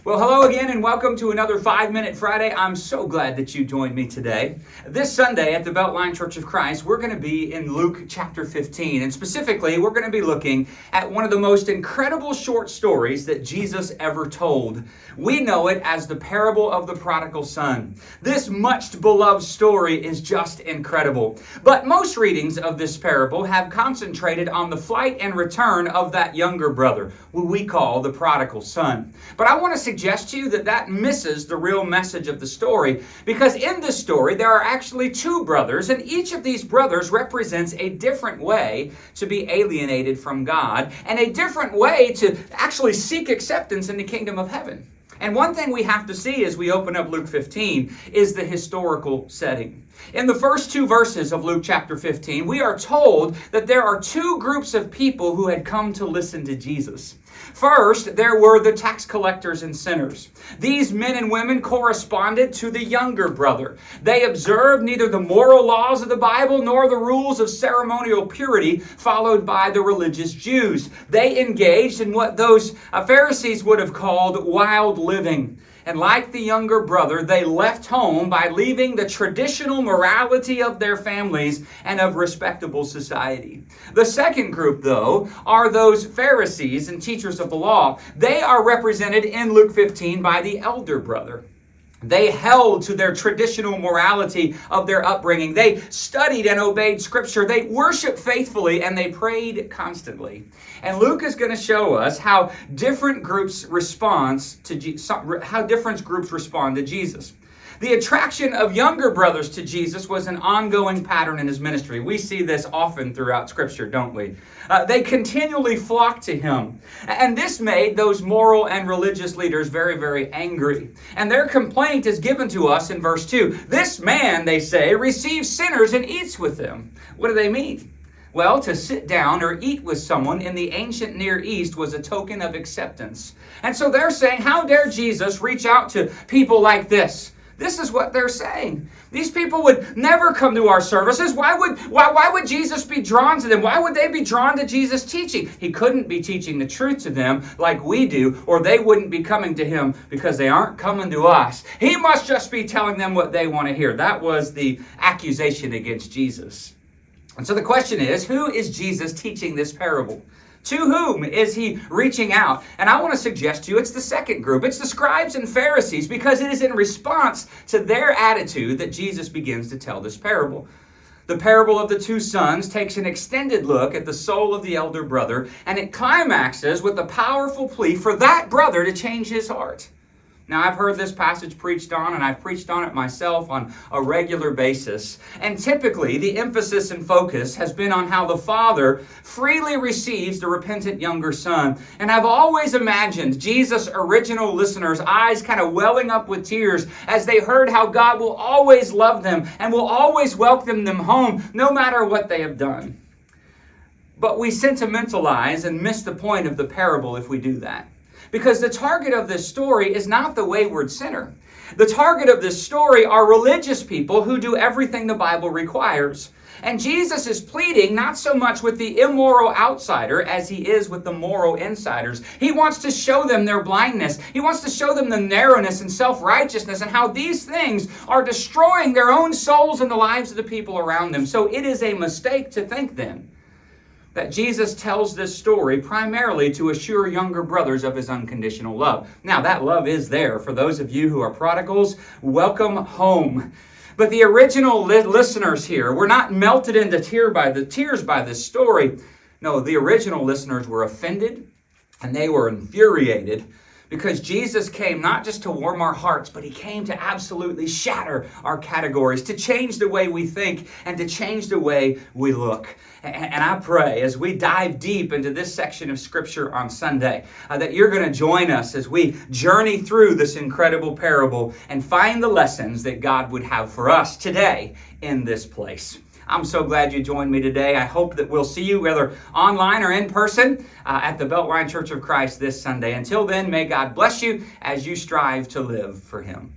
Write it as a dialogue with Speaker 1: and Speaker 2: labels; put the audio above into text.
Speaker 1: Well, hello again and welcome to another 5-Minute Friday. I'm so glad that you joined me today. This Sunday at the Beltline Church of Christ, we're going to be in Luke chapter 15. And specifically, we're going to be looking at one of the most incredible short stories that Jesus ever told. We know it as the parable of the Prodigal Son. This much beloved story is just incredible. But most readings of this parable have concentrated on the flight and return of that younger brother, who we call the Prodigal Son. But I want to suggest to you that misses the real message of the story, because in this story there are actually two brothers, and each of these brothers represents a different way to be alienated from God and a different way to actually seek acceptance in the kingdom of heaven. And one thing we have to see as we open up Luke 15 is the historical setting. In the first two verses of Luke chapter 15, we are told that there are two groups of people who had come to listen to Jesus. First, there were the tax collectors and sinners. These men and women corresponded to the younger brother. They observed neither the moral laws of the Bible nor the rules of ceremonial purity followed by the religious Jews. They engaged in what those Pharisees would have called wild living. And like the younger brother, they left home by leaving the traditional morality of their families and of respectable society. The second group, though, are those Pharisees and teachers of the law. They are represented in Luke 15 by the elder brother. They held to their traditional morality of their upbringing. They studied and obeyed Scripture. They worshiped faithfully and they prayed constantly. And Luke is going to show us how different groups respond to Jesus. The attraction of younger brothers to Jesus was an ongoing pattern in his ministry. We see this often throughout Scripture, don't we? They continually flocked to him. And this made those moral and religious leaders very, very angry. And their complaint is given to us in verse 2. This man, they say, receives sinners and eats with them. What do they mean? Well, to sit down or eat with someone in the ancient Near East was a token of acceptance. And so they're saying, how dare Jesus reach out to people like this? This is what they're saying. These people would never come to our services. Why would Jesus be drawn to them? Why would they be drawn to Jesus' teaching? He couldn't be teaching the truth to them like we do, or they wouldn't be coming to him because they aren't coming to us. He must just be telling them what they want to hear. That was the accusation against Jesus. And so the question is, who is Jesus teaching this parable? To whom is he reaching out? And I want to suggest to you it's the second group. It's the scribes and Pharisees, because it is in response to their attitude that Jesus begins to tell this parable. The parable of the two sons takes an extended look at the soul of the elder brother, and it climaxes with a powerful plea for that brother to change his heart. Now, I've heard this passage preached on, and I've preached on it myself on a regular basis. And typically, the emphasis and focus has been on how the father freely receives the repentant younger son. And I've always imagined Jesus' original listeners' eyes kind of welling up with tears as they heard how God will always love them and will always welcome them home, no matter what they have done. But we sentimentalize and miss the point of the parable if we do that. Because the target of this story is not the wayward sinner. The target of this story are religious people who do everything the Bible requires. And Jesus is pleading not so much with the immoral outsider as he is with the moral insiders. He wants to show them their blindness. He wants to show them the narrowness and self-righteousness and how these things are destroying their own souls and the lives of the people around them. So it is a mistake to think then that Jesus tells this story primarily to assure younger brothers of his unconditional love. Now, that love is there. For those of you who are prodigals, welcome home. But the original listeners here were not melted into tears by this story. No, the original listeners were offended and they were infuriated, because Jesus came not just to warm our hearts, but he came to absolutely shatter our categories, to change the way we think and to change the way we look. And I pray as we dive deep into this section of Scripture on Sunday, that you're going to join us as we journey through this incredible parable and find the lessons that God would have for us today in this place. I'm so glad you joined me today. I hope that we'll see you whether online or in person at the Beltline Church of Christ this Sunday. Until then, may God bless you as you strive to live for him.